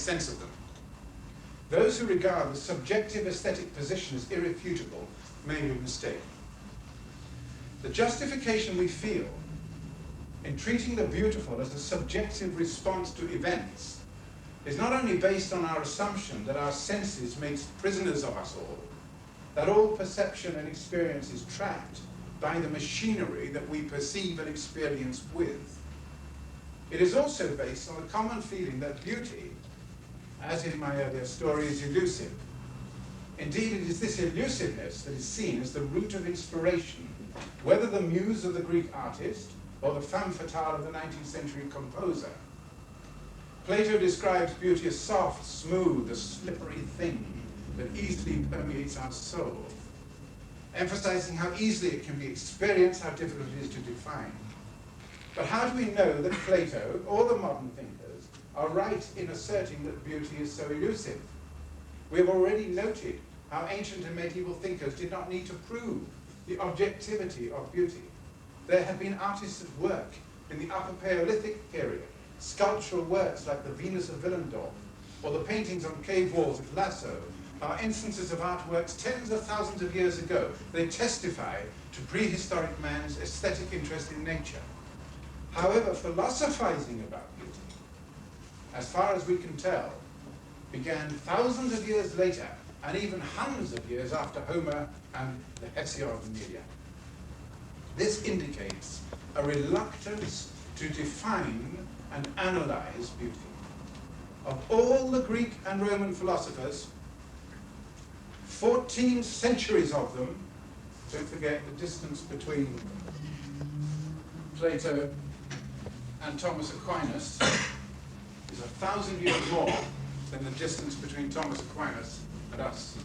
sense of them. Those who regard the subjective aesthetic position as irrefutable may be mistaken. The justification we feel in treating the beautiful as a subjective response to events is not only based on our assumption that our senses make prisoners of us all, that all perception and experience is trapped by the machinery that we perceive and experience with. It is also based on the common feeling that beauty, as in my earlier story, is elusive. Indeed, it is this elusiveness that is seen as the root of inspiration, whether the muse of the Greek artist or the femme fatale of the 19th century composer. Plato describes beauty as soft, smooth, a slippery thing that easily permeates our soul, emphasizing how easily it can be experienced, how difficult it is to define. But how do we know that Plato or the modern thinkers are right in asserting that beauty is so elusive? We have already noted how ancient and medieval thinkers did not need to prove the objectivity of beauty. There have been artists at work in the Upper Paleolithic period, sculptural works like the Venus of Willendorf, or the paintings on cave walls at Lascaux, are instances of artworks tens of thousands of years ago. They testify to prehistoric man's aesthetic interest in nature. However, philosophizing about beauty, as far as we can tell, began thousands of years later, and even hundreds of years after Homer and the Hesiod and the Iliad. This indicates a reluctance to define and analyze beauty. Of all the Greek and Roman philosophers, 14 centuries of them, don't forget the distance between Plato and Thomas Aquinas is 1,000 years more than the distance between Thomas Aquinas and us.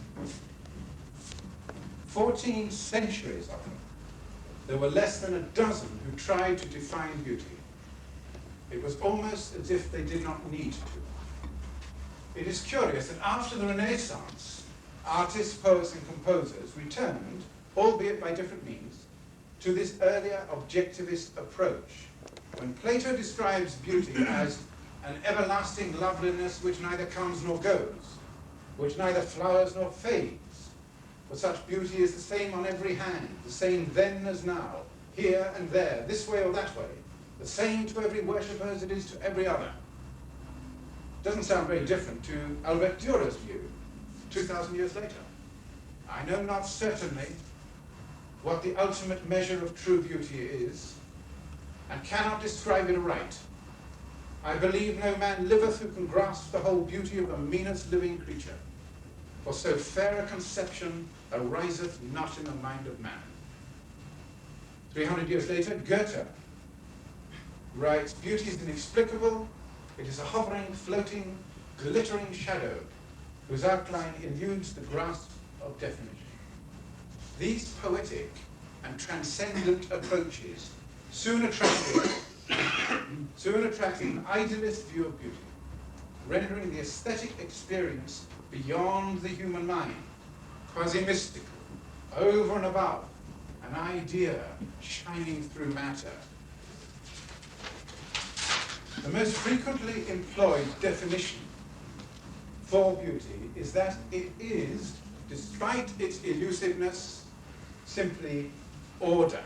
14 centuries of them. There were less than a dozen who tried to define beauty. It was almost as if they did not need to. It is curious that after the Renaissance, artists, poets, and composers returned, albeit by different means, to this earlier objectivist approach. When Plato describes beauty as an everlasting loveliness which neither comes nor goes, which neither flowers nor fades, for such beauty is the same on every hand, the same then as now, here and there, this way or that way, the same to every worshipper as it is to every other. Doesn't sound very different to Albert Dürer's view 2,000 years later. I know not certainly what the ultimate measure of true beauty is, and cannot describe it aright. I believe no man liveth who can grasp the whole beauty of the meanest living creature, for so fair a conception ariseth not in the mind of man. 300 years later, Goethe writes, beauty is inexplicable, it is a hovering, floating, glittering shadow, whose outline eludes the grasp of definition. These poetic and transcendent approaches soon attracted an idealist view of beauty, rendering the aesthetic experience beyond the human mind, quasi-mystical, over and above, an idea shining through matter. The most frequently employed definition for beauty is that it is, despite its elusiveness, simply order.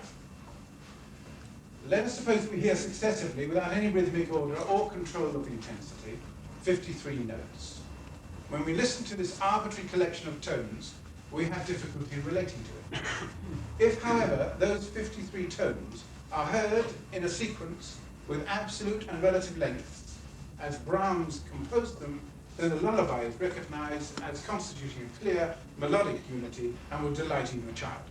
Let us suppose we hear successively, without any rhythmic order or control of intensity, 53 notes. When we listen to this arbitrary collection of tones, we have difficulty relating to it. If, however, those 53 tones are heard in a sequence with absolute and relative lengths, as Brahms composed them, then the lullaby is recognized as constituting a clear melodic unity and will delight even a child.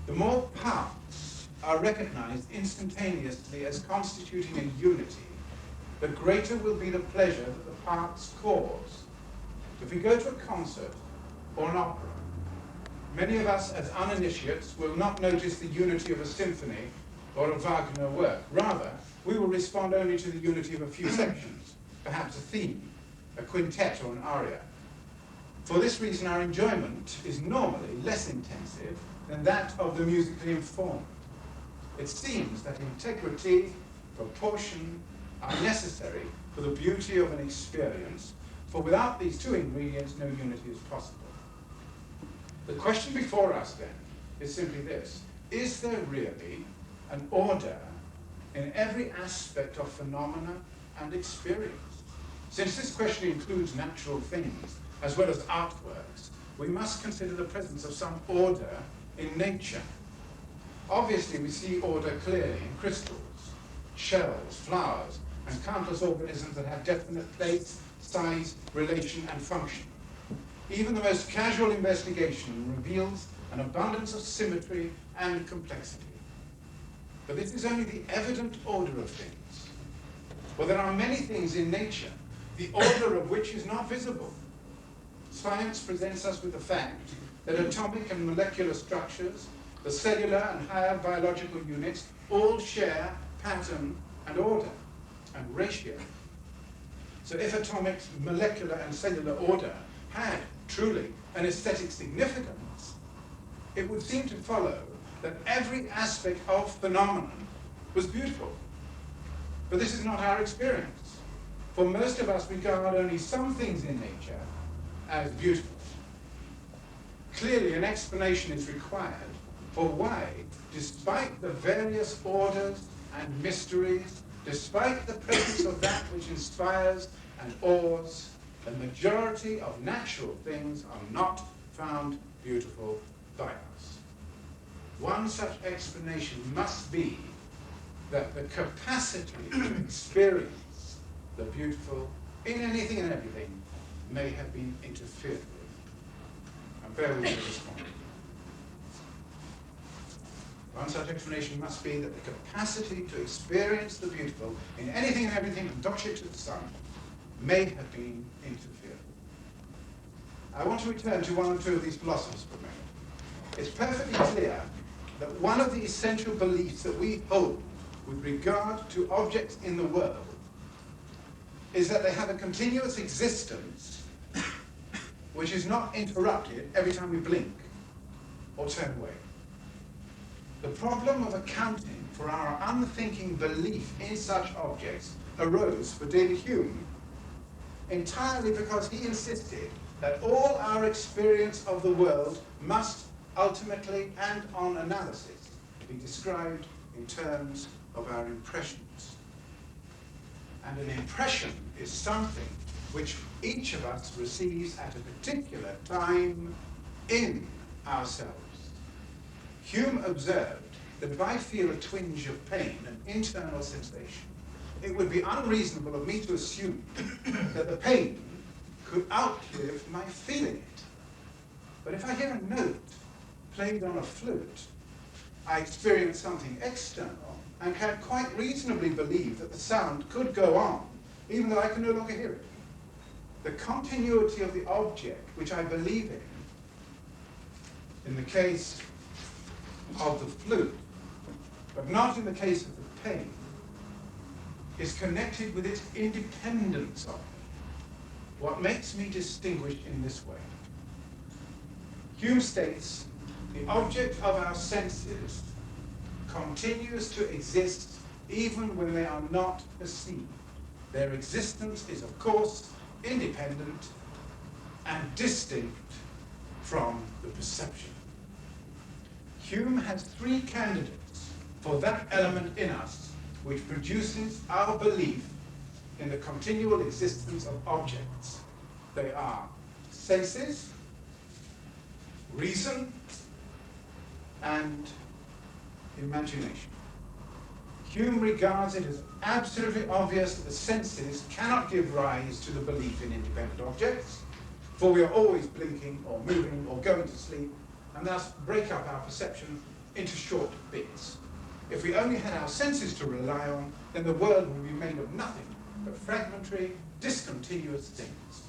The more parts are recognized instantaneously as constituting a unity, the greater will be the pleasure that the parts cause. If we go to a concert or an opera, many of us as uninitiates will not notice the unity of a symphony or a Wagner work. Rather, we will respond only to the unity of a few sections, perhaps a theme, a quintet or an aria. For this reason, our enjoyment is normally less intensive than that of the musically informed. It seems that integrity, proportion are necessary for the beauty of an experience, for without these two ingredients, no unity is possible. The question before us then is simply this: is there really an order in every aspect of phenomena and experience? Since this question includes natural things as well as artworks, we must consider the presence of some order in nature. Obviously, we see order clearly in crystals, shells, flowers, and countless organisms that have definite place, size, relation, and function. Even the most casual investigation reveals an abundance of symmetry and complexity. But this is only the evident order of things. Well, there are many things in nature, the order of which is not visible. Science presents us with the fact that atomic and molecular structures, the cellular and higher biological units, all share pattern and order and ratio. So if atomic, molecular, and cellular order had truly an aesthetic significance, it would seem to follow that every aspect of phenomenon was beautiful. But this is not our experience. For most of us regard only some things in nature as beautiful. Clearly, an explanation is required for why, despite the various orders and mysteries, despite the presence of that which inspires and awes, the majority of natural things are not found beautiful by us. One such explanation must be that the capacity to experience the beautiful in anything and everything may have been interfered with. And bear with me at this point. One such explanation must be that the capacity to experience the beautiful in anything and everything from Dr. to the sun may have been interfered with. I want to return to one or two of these philosophers for a moment. It's perfectly clear that one of the essential beliefs that we hold with regard to objects in the world is that they have a continuous existence which is not interrupted every time we blink or turn away. The problem of accounting for our unthinking belief in such objects arose for David Hume entirely because he insisted that all our experience of the world must ultimately and on analysis be described in terms of our impressions. And an impression is something which each of us receives at a particular time in ourselves. Hume observed that if I feel a twinge of pain, an internal sensation, it would be unreasonable of me to assume that the pain could outlive my feeling it. But if I hear a note played on a flute, I experience something external and can quite reasonably believe that the sound could go on, even though I can no longer hear it. The continuity of the object which I believe in the case of the flute, but not in the case of the pain, is connected with its independence of me. What makes me distinguished in this way? Hume states, the object of our senses continues to exist even when they are not perceived. Their existence is, of course, independent and distinct from the perception. Hume has three candidates for that element in us which produces our belief in the continual existence of objects. They are senses, reason, and imagination. Hume regards it as absolutely obvious that the senses cannot give rise to the belief in independent objects, for we are always blinking or moving or going to sleep, and thus break up our perception into short bits. If we only had our senses to rely on, then the world would be made of nothing but fragmentary, discontinuous things.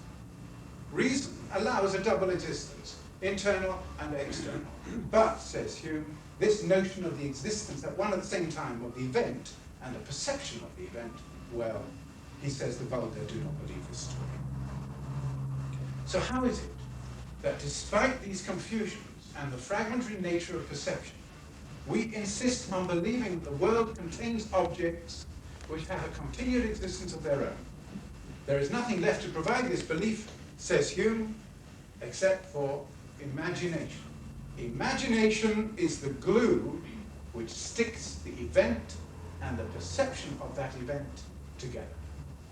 Reason allows a double existence, internal and external. But, says Hume, this notion of the existence at one and the same time of the event and the perception of the event, well, he says the vulgar do not believe this story. So how is it that despite these confusions and the fragmentary nature of perception, we insist on believing that the world contains objects which have a continued existence of their own, There is nothing left to provide this belief, says Hume, except for imagination. Imagination is the glue which sticks the event and the perception of that event together.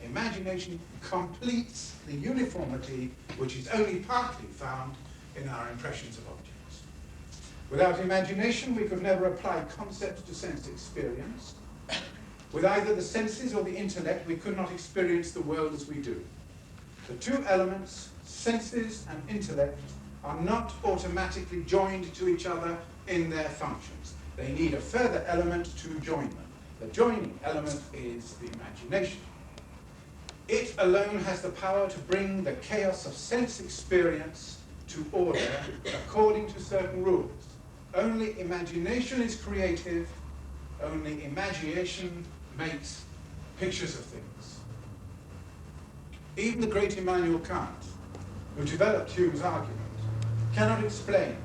Imagination completes the uniformity which is only partly found in our impressions of objects. Without imagination, we could never apply concepts to sense experience. With either the senses or the intellect, we could not experience the world as we do. The two elements, senses and intellect, are not automatically joined to each other in their functions. They need a further element to join them. The joining element is the imagination. It alone has the power to bring the chaos of sense experience to order according to certain rules. Only imagination is creative, only imagination makes pictures of things. Even the great Immanuel Kant, who developed Hume's argument, cannot explain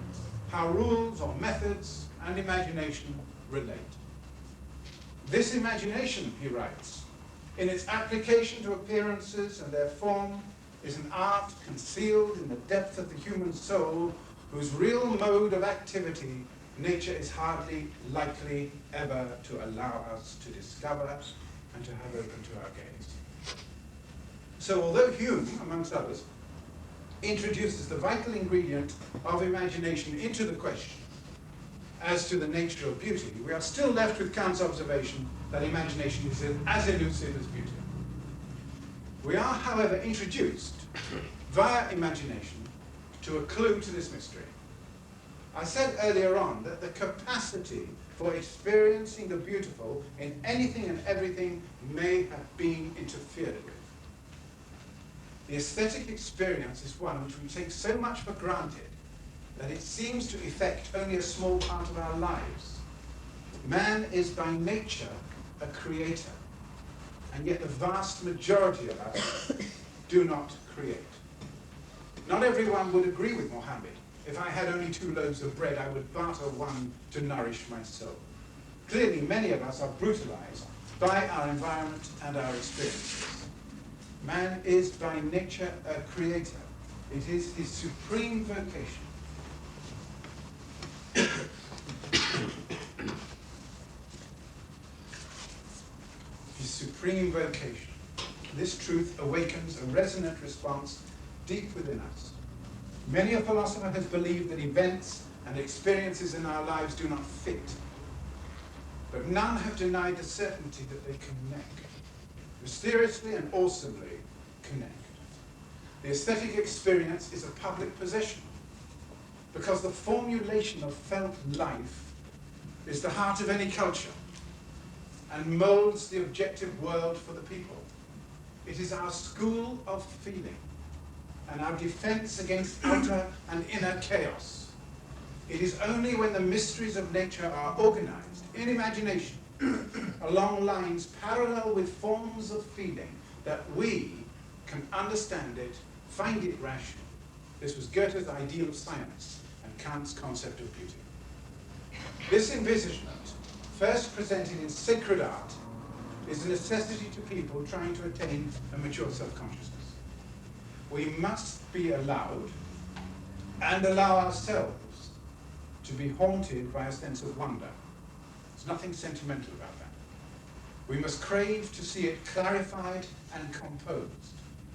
how rules or methods and imagination relate. This imagination, he writes, in its application to appearances and their form, is an art concealed in the depth of the human soul, whose real mode of activity nature is hardly likely ever to allow us to discover and to have open to our gaze. So although Hume, amongst others, introduces the vital ingredient of imagination into the question as to the nature of beauty, we are still left with Kant's observation that imagination is as elusive as beauty. We are, however, introduced via imagination to a clue to this mystery. I said earlier on that the capacity for experiencing the beautiful in anything and everything may have been interfered with. The aesthetic experience is one which we take so much for granted that it seems to affect only a small part of our lives. Man is by nature a creator, and yet the vast majority of us do not create. Not everyone would agree with Mohammed. If I had only 2 loaves of bread, I would barter one to nourish my soul. Clearly, many of us are brutalized by our environment and our experiences. Man is by nature a creator. It is his supreme vocation. His supreme vocation. This truth awakens a resonant response deep within us. Many a philosopher has believed that events and experiences in our lives do not fit, but none have denied the certainty that they connect, mysteriously and awesomely connect. The aesthetic experience is a public possession, because the formulation of felt life is the heart of any culture and molds the objective world for the people. It is our school of feeling and our defense against outer and inner chaos. It is only when the mysteries of nature are organized in imagination along lines parallel with forms of feeling that we can understand it, find it rational. This was Goethe's ideal of science and Kant's concept of beauty. This envisagement, first presented in sacred art, is a necessity to people trying to attain a mature self-consciousness. We must be allowed, and allow ourselves, to be haunted by a sense of wonder. There's nothing sentimental about that. We must crave to see it clarified and composed.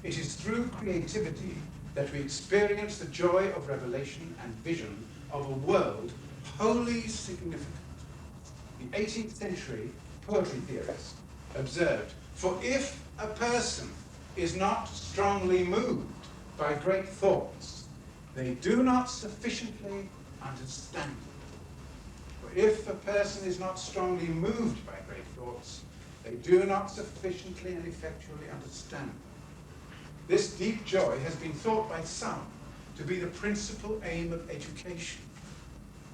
It is through creativity that we experience the joy of revelation and vision of a world wholly significant. The 18th century poetry theorist observed, "For if a person is not strongly moved by great thoughts, they do not sufficiently understand them. For if a person is not strongly moved by great thoughts, they do not sufficiently and effectually understand them." This deep joy has been thought by some to be the principal aim of education,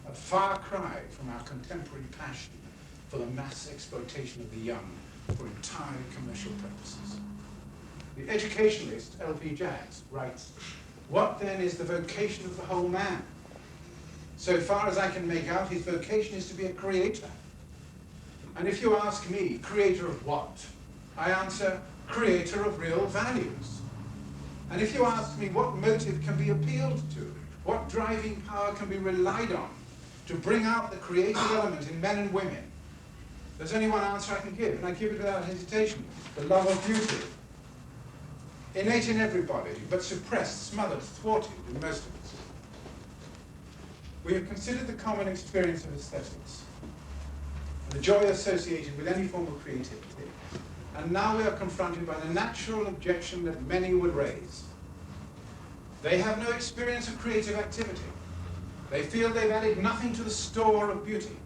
a far cry from our contemporary passion for the mass exploitation of the young for entirely commercial purposes. The educationalist L.P. Jacks writes, "What then is the vocation of the whole man? So far as I can make out, his vocation is to be a creator. And if you ask me, creator of what? I answer, creator of real values. And if you ask me what motive can be appealed to, what driving power can be relied on to bring out the creative element in men and women, there's only one answer I can give, and I give it without hesitation: the love of beauty. Innate in everybody, but suppressed, smothered, thwarted in most of us. We have considered the common experience of aesthetics, and the joy associated with any form of creativity, and now we are confronted by the natural objection that many would raise. They have no experience of creative activity. They feel they've added nothing to the store of beauty.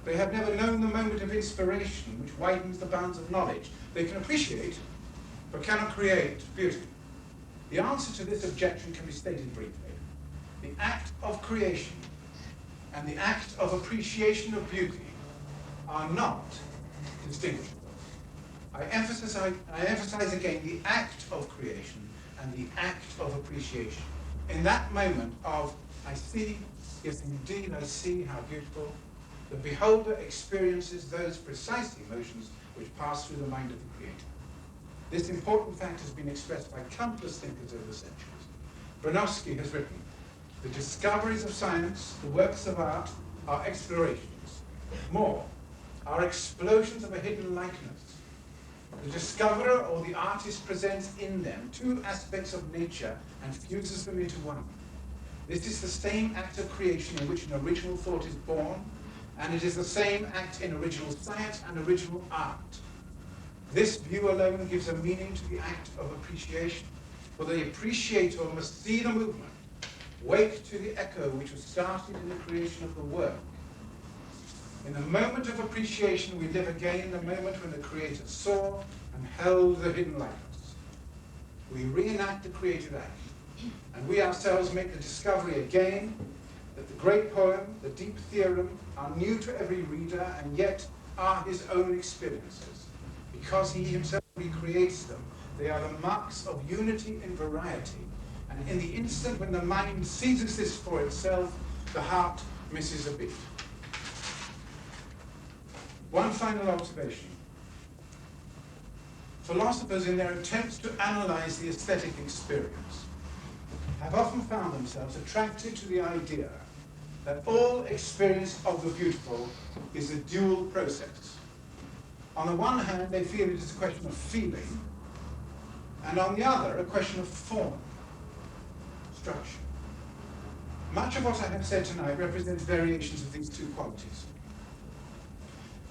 They have never known the moment of inspiration which widens the bounds of knowledge. They can appreciate, but cannot create beauty. The answer to this objection can be stated briefly. The act of creation and the act of appreciation of beauty are not distinguishable. I emphasize again the act of creation and the act of appreciation. In that moment of, I see, yes indeed I see how beautiful, the beholder experiences those precise emotions which pass through the mind of the creator. This important fact has been expressed by countless thinkers over the centuries. Bronowski has written, "The discoveries of science, the works of art, are explorations. More, are explosions of a hidden likeness. The discoverer or the artist presents in them two aspects of nature and fuses them into one. This is the same act of creation in which an original thought is born, and it is the same act in original science and original art. This view alone gives a meaning to the act of appreciation, for the appreciator must see the movement, wake to the echo which was started in the creation of the work. In the moment of appreciation, we live again the moment when the Creator saw and held the hidden likeness. We reenact the creative act, and we ourselves make the discovery again that the great poem, the deep theorem, are new to every reader and yet are his own experiences. Because he himself recreates them, they are the marks of unity in variety, and in the instant when the mind seizes this for itself, the heart misses a beat." One final observation. Philosophers, in their attempts to analyze the aesthetic experience, have often found themselves attracted to the idea that all experience of the beautiful is a dual process. On the one hand, they feel it is a question of feeling, and on the other, a question of form, structure. Much of what I have said tonight represents variations of these two qualities.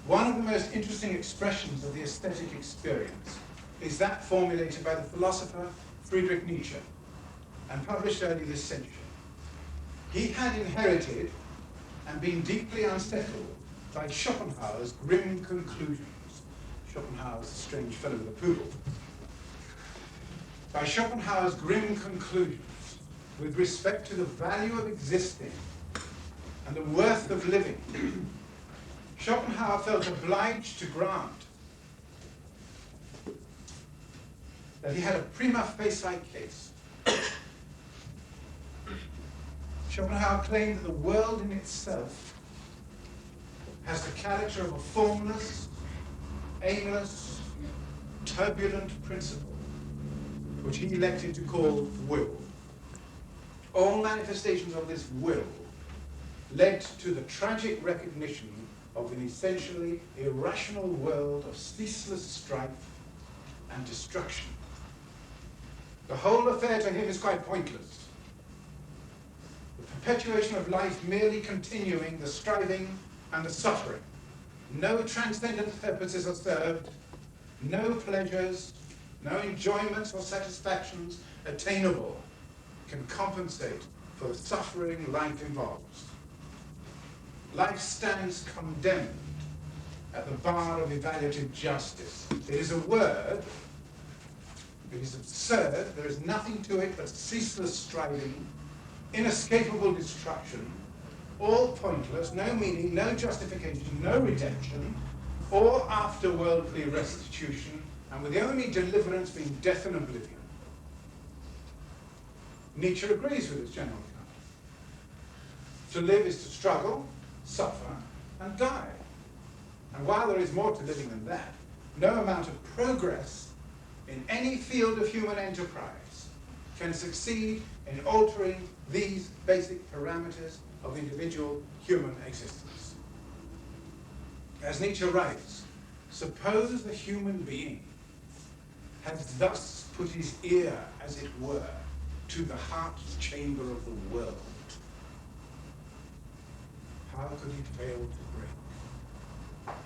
One of the most interesting expressions of the aesthetic experience is that formulated by the philosopher Friedrich Nietzsche and published early this century. He had inherited and been deeply unsettled by Schopenhauer's grim conclusions. Schopenhauer's a strange fellow with a poodle. By Schopenhauer's grim conclusions with respect to the value of existing and the worth of living, Schopenhauer felt obliged to grant that he had a prima facie case. Schopenhauer claimed that the world in itself has the character of a formless, aimless, turbulent principle, which he elected to call will. All manifestations of this will led to the tragic recognition of an essentially irrational world of ceaseless strife and destruction. The whole affair to him is quite pointless. The perpetuation of life merely continuing the striving and the suffering. No transcendent purposes are served, no pleasures, no enjoyments or satisfactions attainable can compensate for the suffering life involves. Life stands condemned at the bar of evaluative justice. It is a word, it is absurd, there is nothing to it but ceaseless striving, inescapable destruction, all pointless, no meaning, no justification, no redemption, or afterworldly restitution, and with the only deliverance being death and oblivion. Nietzsche agrees with this general account. To live is to struggle, suffer, and die. And while there is more to living than that, no amount of progress in any field of human enterprise can succeed in altering these basic parameters of individual human existence. As Nietzsche writes, suppose the human being has thus put his ear, as it were, to the heart chamber of the world. How could he fail to break?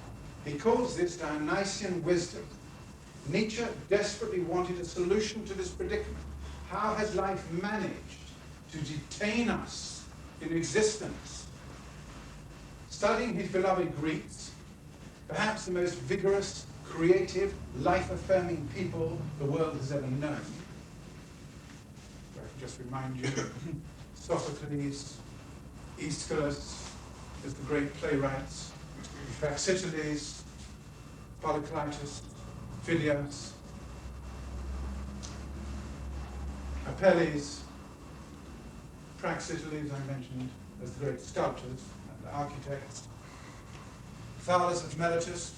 He calls this Dionysian wisdom. Nietzsche desperately wanted a solution to this predicament. How has life managed to detain us in existence? Studying his beloved Greeks, perhaps the most vigorous, creative, life-affirming people the world has ever known. I can just remind you, Sophocles, Aeschylus, as the great playwrights, Praxiteles, Polyclitus, Phidias, Apelles, Praxiteles I mentioned as the great sculptors and architects, Thales of Miletus,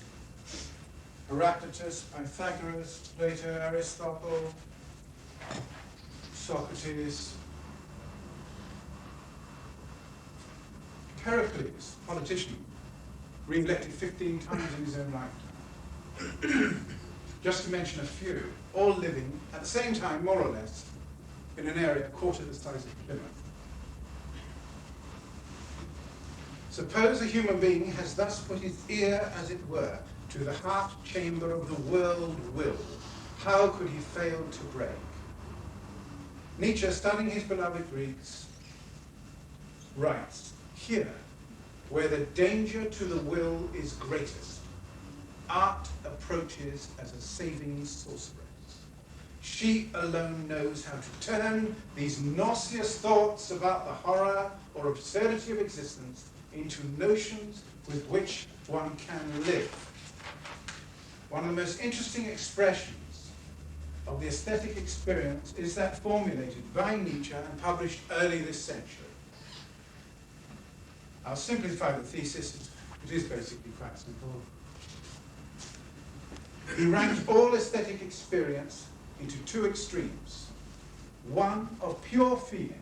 Heraclitus, Pythagoras, Plato, Aristotle, Socrates, Pericles, politician, re-elected 15 times in his own lifetime. Just to mention a few, all living at the same time, more or less, in an area a quarter the size of Plymouth. Suppose a human being has thus put his ear, as it were, to the heart chamber of the world will. How could he fail to break? Nietzsche, studying his beloved Greeks, writes, here, where the danger to the will is greatest, art approaches as a saving sorceress. She alone knows how to turn these nauseous thoughts about the horror or absurdity of existence into notions with which one can live. One of the most interesting expressions of the aesthetic experience is that formulated by Nietzsche and published early this century. I'll simplify the thesis. It is basically quite simple. He ranked all aesthetic experience into two extremes, one of pure feeling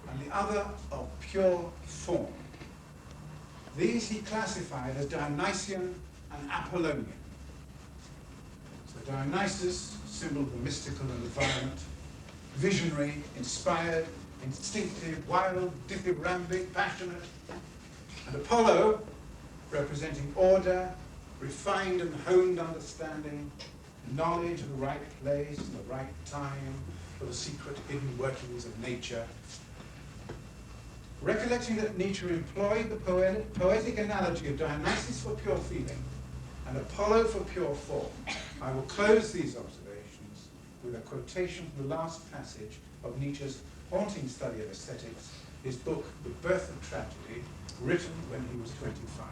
and the other of pure form. These he classified as Dionysian and Apollonian. So Dionysus, symbol of the mystical and the violent, visionary, inspired, instinctive, wild, dithyrambic, passionate, and Apollo, representing order, refined and honed understanding, knowledge of the right place, the right time, for the secret hidden workings of nature. Recollecting that Nietzsche employed the poetic analogy of Dionysus for pure feeling and Apollo for pure form, I will close these observations with a quotation from the last passage of Nietzsche's haunting study of aesthetics, his book, The Birth of Tragedy, written when he was 25.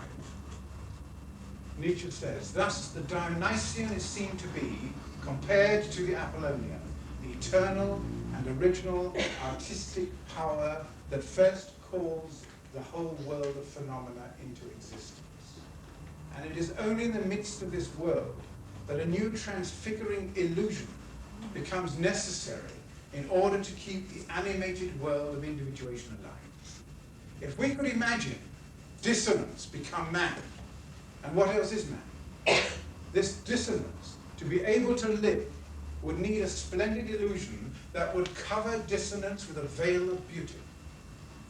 Nietzsche says, thus the Dionysian is seen to be, compared to the Apollonian, the eternal and original artistic power that first calls the whole world of phenomena into existence. And it is only in the midst of this world that a new transfiguring illusion becomes necessary in order to keep the animated world of individuation alive. If we could imagine dissonance become man, and what else is man? This dissonance, to be able to live, would need a splendid illusion that would cover dissonance with a veil of beauty.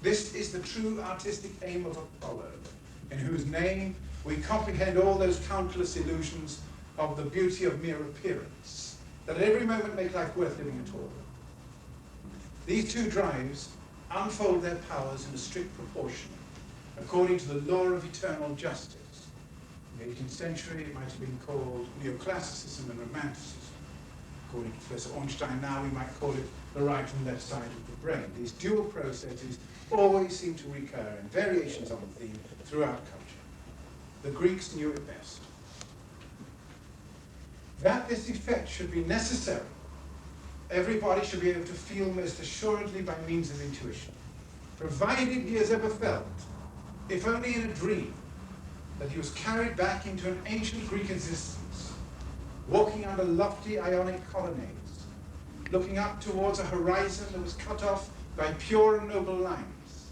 This is the true artistic aim of Apollo, in whose name we comprehend all those countless illusions of the beauty of mere appearance, that at every moment make life worth living at all. These two drives unfold their powers in a strict proportion, according to the law of eternal justice. In the 18th century, it might have been called neoclassicism and romanticism. According to Professor Ornstein, now we might call it the right and left side of the brain. These dual processes always seem to recur in variations on the theme throughout culture. The Greeks knew it best. That this effect should be necessary, everybody should be able to feel most assuredly by means of intuition, provided he has ever felt, if only in a dream, that he was carried back into an ancient Greek existence, walking under lofty Ionic colonnades, looking up towards a horizon that was cut off by pure and noble lines,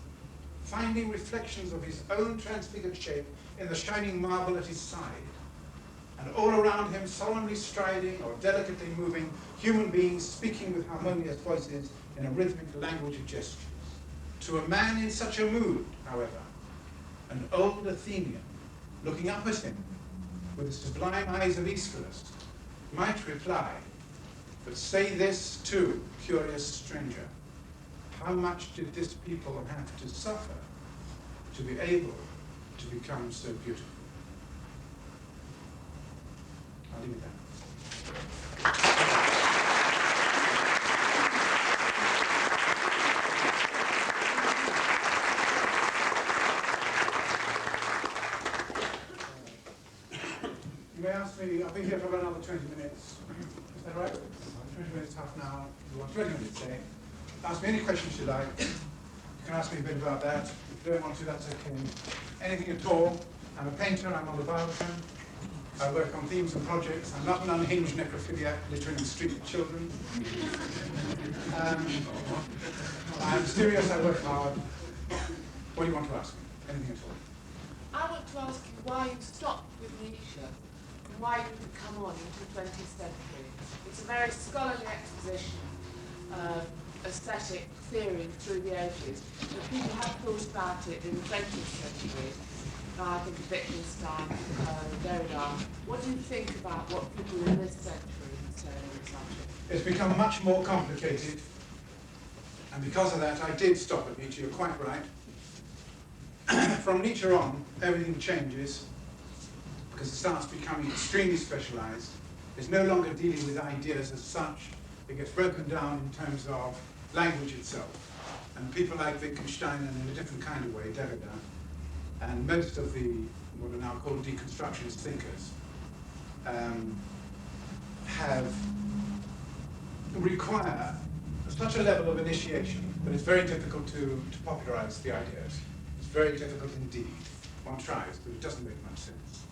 finding reflections of his own transfigured shape in the shining marble at his side, and all around him solemnly striding or delicately moving human beings speaking with harmonious voices in a rhythmic language of gestures. To a man in such a mood, however, an old Athenian, looking up at him with the sublime eyes of Aeschylus, might reply, but say this too, curious stranger, how much did this people have to suffer to be able to become so beautiful? I'll leave it there. You may ask me, I think you have about another 20 minutes. Is that right? 20 minutes, half an hour. You want 20 minutes, say. Ask me any questions you like. You can ask me a bit about that. If you don't want to, that's okay. Anything at all. I'm a painter, I'm on the Barbican. I work on themes and projects. I'm not an unhinged necrophiliac littering the street with children. I'm serious, I work hard. What do you want to ask me? Anything at all? I want to ask you why you stopped with Nietzsche and why you didn't come on into the 20th century. It's a very scholarly exposition of aesthetic theory through the ages. But people have thought about it in the 20th century. I think of Wittgenstein, Derrida. What do you think about what people in this century say on the subject? It's become much more complicated, and because of that I did stop at Nietzsche, you're quite right. From Nietzsche on, everything changes because it starts becoming extremely specialized. It's no longer dealing with ideas as such. It gets broken down in terms of language itself. And people like Wittgenstein, and in a different kind of way, Derrida, and most of the, what are now called deconstructionist thinkers, require such a level of initiation that it's very difficult to popularize the ideas. It's very difficult indeed. One tries, but it doesn't make much sense.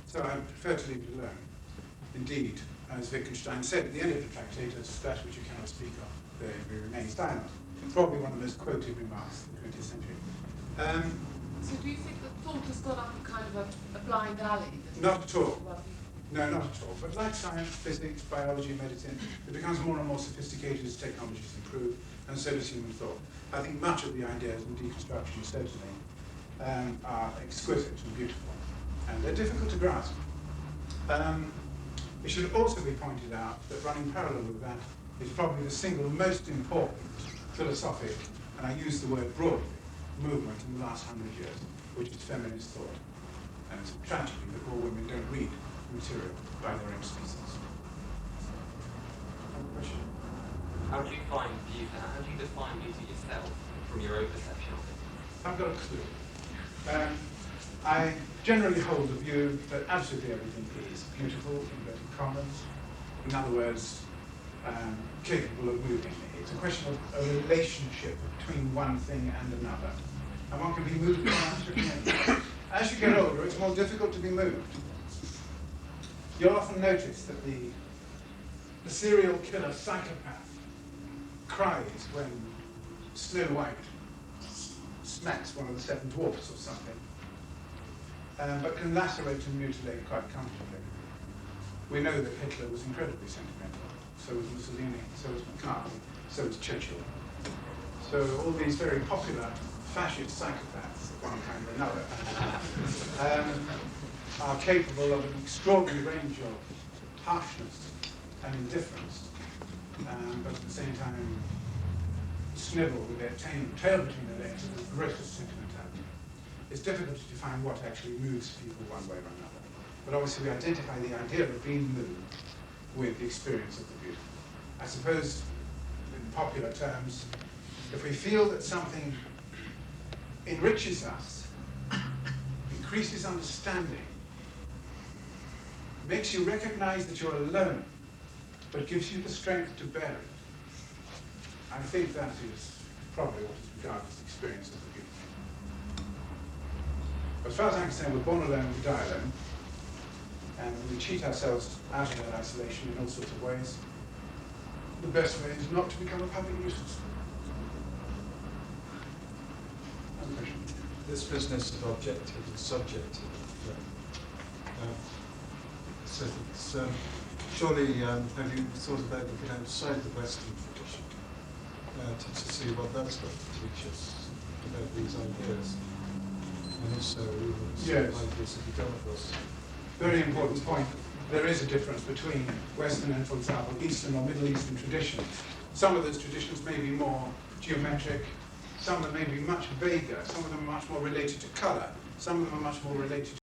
So I prefer to leave it alone. Indeed, as Wittgenstein said at the end of the tractate, as that which you cannot speak of, there remains silent. Probably one of the most quoted remarks of the 20th century. So do you think that thought has gone up a kind of a blind alley? Not at all. No, not at all. But like science, physics, biology, medicine, it becomes more and more sophisticated as technologies improve, and so does human thought. I think much of the ideas in deconstruction certainly are exquisite and beautiful, and they're difficult to grasp. It should also be pointed out that running parallel with that is probably the single most important philosophic, and I use the word broadly, movement in the last 100 years, which is feminist thought. And it's a tragedy that all women don't read material by their own species. Question? How do you define beauty yourself from your own perception of it? I've got a clue. I generally hold the view that absolutely everything is beautiful, inverted commas. In other words, capable of moving. It's a question of a relationship between one thing and another. And one can be moved by. As you get older, it's more difficult to be moved. You'll often notice that the serial killer psychopath cries when Snow White smacks one of the seven dwarfs or something, but can lacerate and mutilate quite comfortably. We know that Hitler was incredibly sentimental. So was Mussolini, so was McCarthy, so was Churchill. So all these very popular fascist psychopaths of one kind or another are capable of an extraordinary range of harshness and indifference, but at the same time snivel with their tail between their legs with the greatest sentimentality. It's difficult to define what actually moves people one way or another. But obviously we identify the idea of being moved with the experience of the beautiful. I suppose, in popular terms, if we feel that something enriches us, increases understanding, makes you recognize that you're alone, but gives you the strength to bear it, I think that is probably what is regarded as the experience of the beautiful. As far as I'm concerned, we're born alone, we die alone. and we cheat ourselves out of that isolation in all sorts of ways. The best way is not to become a public nuisance. Another question. This business of objective and subjective, so it's, surely have you thought about looking outside the Western tradition to see what that's got to teach us about these ideas? And also, Yes. ideas have you done with us? Very important point. There is a difference between Western and, for example, Eastern or Middle Eastern traditions. Some of those traditions may be more geometric, some of them may be much vaguer, some of them are much more related to colour, some of them are much more related